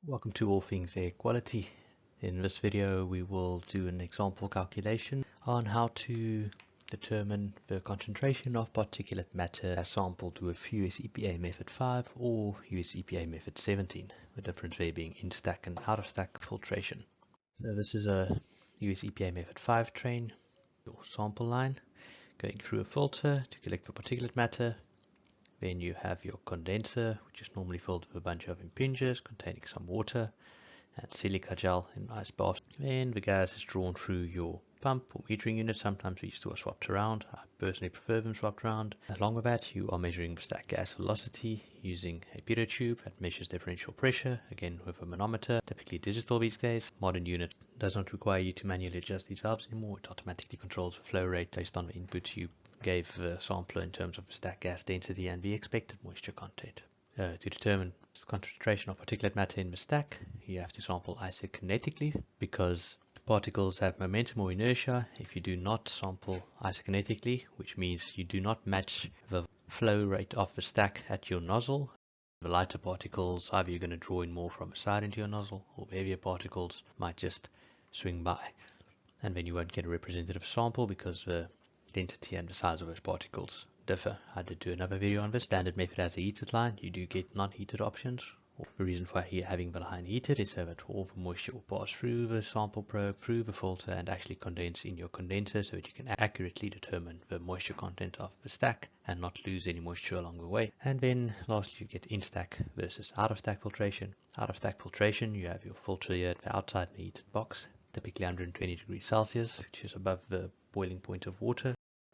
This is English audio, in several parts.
Welcome to All Things Air Quality. In this video we will do an example calculation on how to determine the concentration of particulate matter as sampled with US EPA method 5 or US EPA method 17, the difference there being in-stack and out-of-stack filtration. So this is a US EPA method 5 train, your sample line, going through a filter to collect the particulate matter. Then you have your condenser, which is normally filled with a bunch of impingers containing some water and silica gel in ice baths. Then the gas is drawn through your pump or metering unit. Sometimes these two are swapped around. I personally prefer them swapped around. Along with that, you are measuring the stack gas velocity using a pitot tube that measures differential pressure, again with a manometer, typically digital these days. Modern unit does not require you to manually adjust these valves anymore. It automatically controls the flow rate based on the inputs you gave the sampler in terms of the stack gas density and the expected moisture content. To determine the concentration of particulate matter in the stack, you have to sample isokinetically because particles have momentum or inertia. If you do not sample isokinetically, which means you do not match the flow rate of the stack at your nozzle, the lighter particles, either you're going to draw in more from the side into your nozzle, or the heavier particles might just swing by. And then you won't get a representative sample because the density and the size of those particles differ. I did do another video on this. Standard method has a heated line. You do get non-heated options. The reason for having the line heated is so that all the moisture will pass through the sample probe, through the filter, and actually condense in your condenser so that you can accurately determine the moisture content of the stack and not lose any moisture along the way. And then lastly, you get in-stack versus out-of-stack filtration. Out-of-stack filtration, you have your filter here at the outside in the heated box, typically 120 degrees Celsius, which is above the boiling point of water.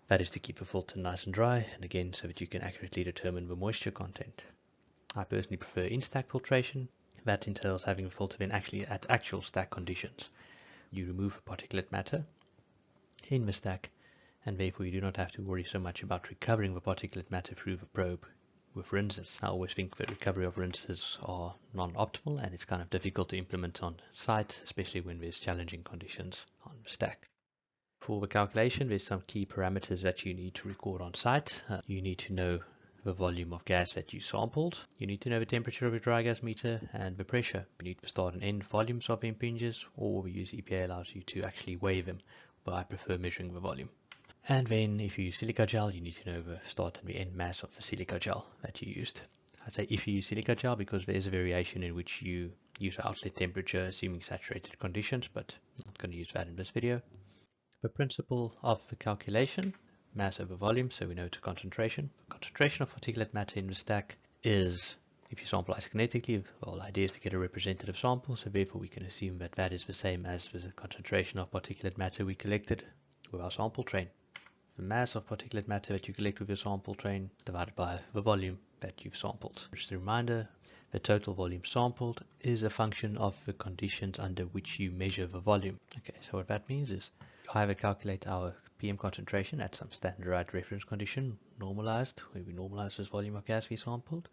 That is to keep the filter nice and dry, and again so that you can accurately determine the moisture content. I personally prefer in-stack filtration. That entails having the filter then actually at actual stack conditions. You remove the particulate matter in the stack, and therefore you do not have to worry so much about recovering the particulate matter through the probe with rinses. I always think that recovery of rinses are non-optimal, and it's kind of difficult to implement on site, especially when there's challenging conditions on the stack. For the calculation, there's some key parameters that you need to record on site. You need to know the volume of gas that you sampled. You need to know the temperature of your dry gas meter and the pressure. You need to start and end volumes of impingers, or we use EPA allows you to actually weigh them, but I prefer measuring the volume. And then if you use silica gel, you need to know the start and the end mass of the silica gel that you used. I say if you use silica gel because there is a variation in which you use the outlet temperature assuming saturated conditions, but I'm not going to use that in this video. The principle of the calculation, mass over volume, so we know it's a concentration. The concentration of particulate matter in the stack is, if you sample isokinetically, well, the idea is to get a representative sample, so therefore we can assume that that is the same as the concentration of particulate matter we collected with our sample train. The mass of particulate matter that you collect with your sample train divided by the volume that you've sampled. Just a reminder, the total volume sampled is a function of the conditions under which you measure the volume. Okay, so what that means is either calculate our PM concentration at some standardized reference condition, normalized, where we normalize this volume of gas we sampled.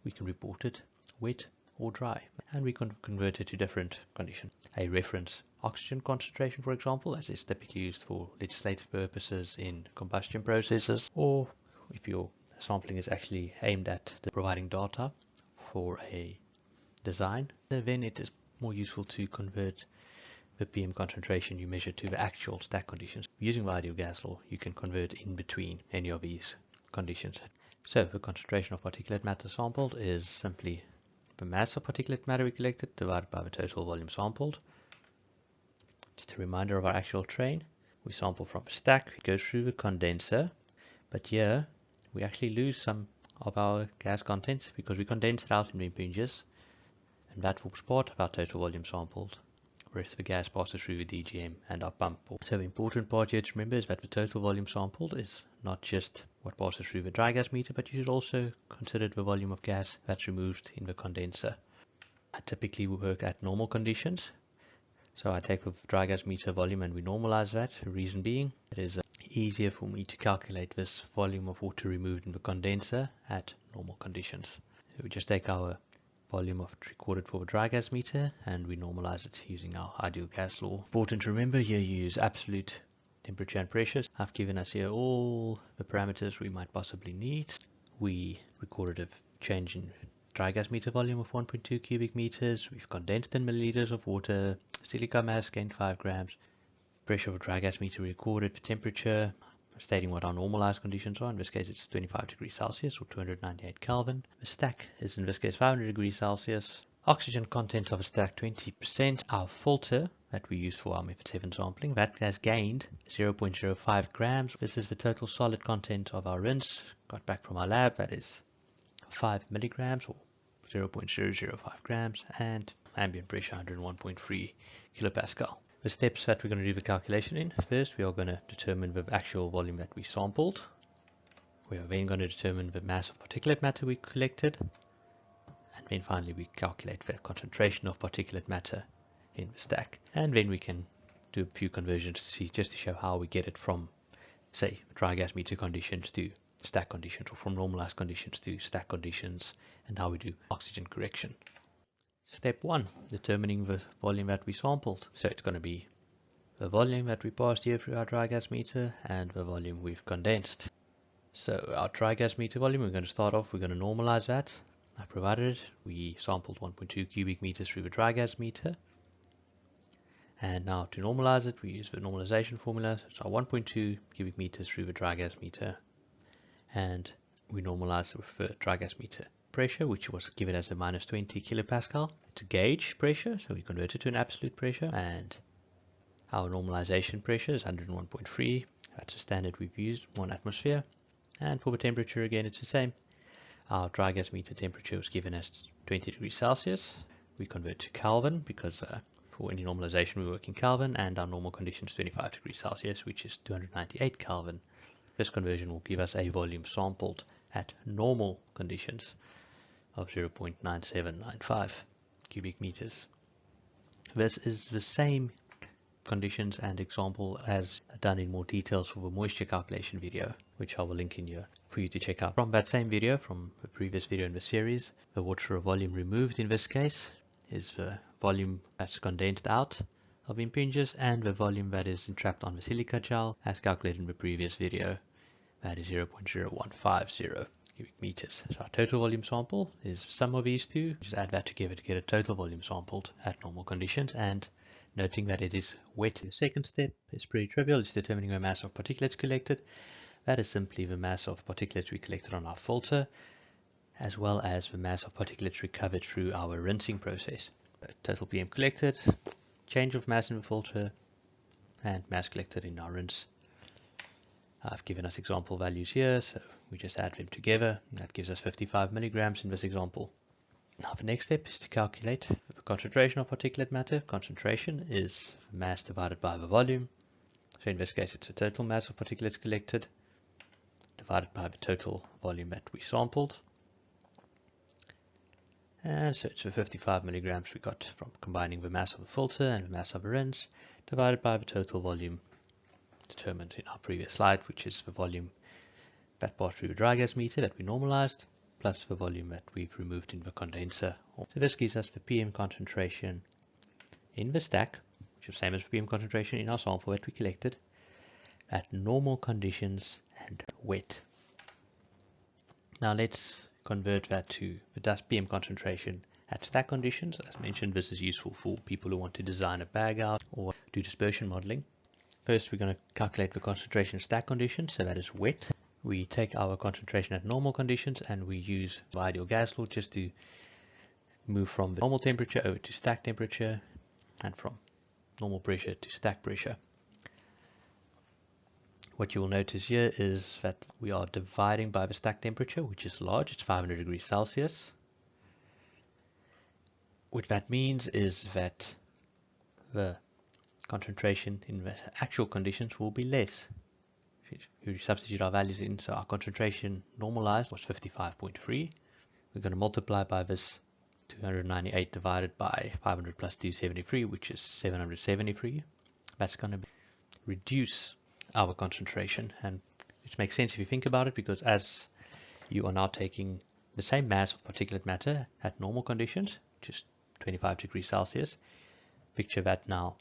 We can report it wet or dry, and we can convert it to different conditions. A reference oxygen concentration, for example, as is typically used for legislative purposes in combustion processes, or if your sampling is actually aimed at providing data for a design, then it is more useful to convert the PM concentration you measure to the actual stack conditions. Using the ideal gas law, you can convert in between any of these conditions. So the concentration of particulate matter sampled is simply the mass of particulate matter we collected divided by the total volume sampled. Just a reminder of our actual train. We sample from a stack, we go through the condenser, but here we actually lose some of our gas contents because we condense it out in the impingers, and that forms part of our total volume sampled. The rest of the gas passes through the DGM and our pump. So the important part here to remember is that the total volume sampled is not just what passes through the dry gas meter, but you should also consider the volume of gas that's removed in the condenser. I typically work at normal conditions. So I take the dry gas meter volume and we normalize that. The reason being, it is easier for me to calculate this volume of water removed in the condenser at normal conditions. So we just take our volume of it recorded for the dry gas meter and we normalize it using our ideal gas law. Important to remember, here you use absolute temperature and pressures. I've given us here all the parameters we might possibly need. We recorded a change in dry gas meter volume of 1.2 cubic meters. We've condensed in milliliters of water. Silica mass gained 5 grams. Pressure of a dry gas meter recorded for temperature, stating what our normalized conditions are. In this case, it's 25 degrees Celsius or 298 Kelvin. The stack is in this case 500 degrees Celsius. Oxygen content of a stack 20%. Our filter that we use for our method 7 sampling, that has gained 0.05 grams. This is the total solid content of our rinse got back from our lab. That is 5 milligrams or 0.005 grams, and ambient pressure 101.3 kilopascal. The steps that we're going to do the calculation in: first we are going to determine the actual volume that we sampled. We are then going to determine the mass of particulate matter we collected, and then finally we calculate the concentration of particulate matter in the stack. And then we can do a few conversions to see, just to show how we get it from, say, dry gas meter conditions to stack conditions, or from normalized conditions to stack conditions, and how we do oxygen correction. Step 1, determining the volume that we sampled. So it's going to be the volume that we passed here through our dry gas meter and the volume we've condensed. So our dry gas meter volume, we're going to start off, we're going to normalize that. I provided it. We sampled 1.2 cubic meters through the dry gas meter. And now to normalize it, we use the normalization formula. So it's our 1.2 cubic meters through the dry gas meter. And we normalize with the dry gas meter pressure, which was given as a minus 20 kilopascal. It's a gauge pressure, so we convert it to an absolute pressure. And our normalization pressure is 101.3. That's a standard we've used, 1 atmosphere. And for the temperature, again, it's the same. Our dry gas meter temperature was given as 20 degrees Celsius. We convert to Kelvin because for any normalization we work in Kelvin, and our normal condition is 25 degrees Celsius, which is 298 Kelvin. This conversion will give us a volume sampled at normal conditions of 0.9795 cubic meters. This is the same conditions and example as done in more details for the moisture calculation video, which I will link in here for you to check out. From that same video, from the previous video in the series, the water volume removed in this case is the volume that's condensed out of impinges, and the volume that is entrapped on the silica gel as calculated in the previous video, that is 0.0150 cubic meters. So our total volume sample is the sum of these two. Just add that together to get a total volume sampled at normal conditions, and noting that it is wet. The second step is pretty trivial. It's determining the mass of particulates collected. That is simply the mass of particulates we collected on our filter, as well as the mass of particulates recovered through our rinsing process. Total PM collected, change of mass in the filter, and mass collected in our rinse. I've given us example values here, so we just add them together. That gives us 55 milligrams in this example. Now the next step is to calculate the concentration of particulate matter. Concentration is mass divided by the volume. So in this case it's the total mass of particulates collected divided by the total volume that we sampled. And so it's the 55 milligrams we got from combining the mass of the filter and the mass of the rinse divided by the total volume determined in our previous slide, which is the volume that passed through the dry gas meter that we normalized, plus the volume that we've removed in the condenser. So this gives us the PM concentration in the stack, which is the same as the PM concentration in our sample that we collected, at normal conditions and wet. Now let's convert that to the dust PM concentration at stack conditions. As mentioned, this is useful for people who want to design a bag out or do dispersion modeling. First, we're going to calculate the concentration stack condition, so that is wet. We take our concentration at normal conditions and we use the ideal gas law just to move from the normal temperature over to stack temperature and from normal pressure to stack pressure. What you will notice here is that we are dividing by the stack temperature, which is large, it's 500 degrees Celsius. What that means is that the concentration in the actual conditions will be less. If we substitute our values in, so our concentration normalized was 55.3. We're going to multiply by this 298 divided by 500 plus 273, which is 773. That's going to reduce our concentration, and which makes sense if you think about it, because as you are now taking the same mass of particulate matter at normal conditions, which is 25 degrees Celsius, picture that now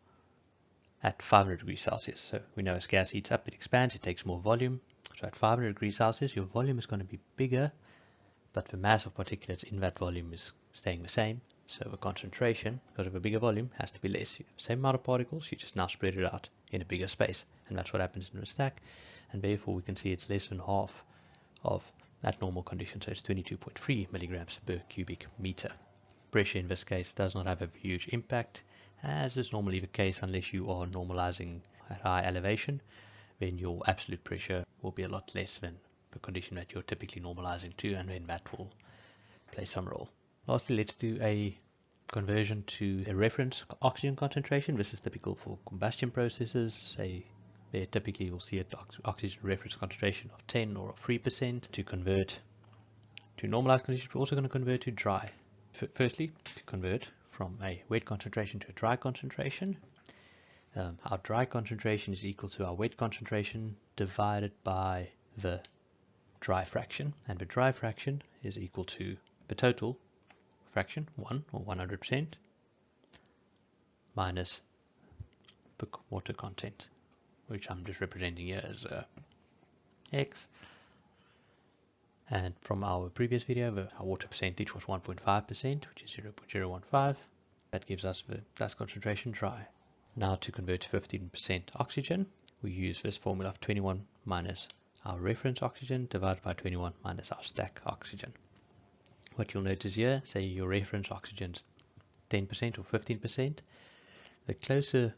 at 500 degrees Celsius. So we know as gas heats up, it expands, it takes more volume. So at 500 degrees Celsius, your volume is going to be bigger but the mass of particulates in that volume is staying the same. So the concentration, because of a bigger volume, has to be less. You have the same amount of particles, you just now spread it out in a bigger space. And that's what happens in the stack. And therefore we can see it's less than half of that normal condition. So it's 22.3 milligrams per cubic meter. Pressure in this case does not have a huge impact, as is normally the case unless you are normalizing at high elevation. Then your absolute pressure will be a lot less than the condition that you're typically normalizing to, and then that will play some role. Lastly, let's do a conversion to a reference oxygen concentration. This is typical for combustion processes. There typically you'll see an oxygen reference concentration of 10 or 3%. To convert to normalized conditions, we're also going to convert to dry. Firstly, to convert from a wet concentration to a dry concentration, our dry concentration is equal to our wet concentration divided by the dry fraction, and the dry fraction is equal to the total fraction, 1 or 100%, minus the water content, which I'm just representing here as X. And from our previous video, our water percentage was 1.5%, which is 0.015. That gives us the dust concentration dry. Now to convert to 15% oxygen, we use this formula of 21 minus our reference oxygen divided by 21 minus our stack oxygen. What you'll notice here, say your reference oxygen is 10% or 15%, the closer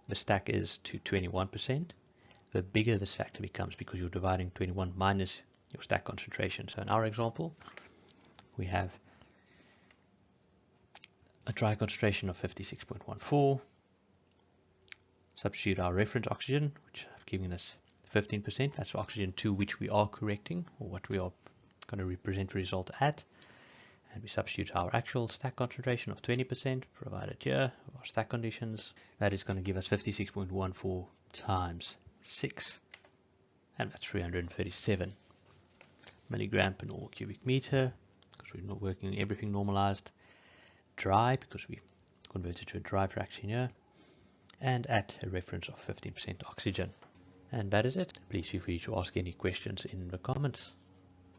the stack is to 21%, the bigger this factor becomes because you're dividing 21 minus your stack concentration. So in our example, we have a dry concentration of 56.14, substitute our reference oxygen, which have given us 15%, that's oxygen to which we are correcting, or what we are going to represent the result at. And we substitute our actual stack concentration of 20% provided here, our stack conditions. That is going to give us 56.14 times 6, and that's 337 milligram per normal cubic meter, because we're not working everything normalized. Dry, because we converted to a dry fraction here, and at a reference of 15% oxygen. And that is it. Please feel free to ask any questions in the comments.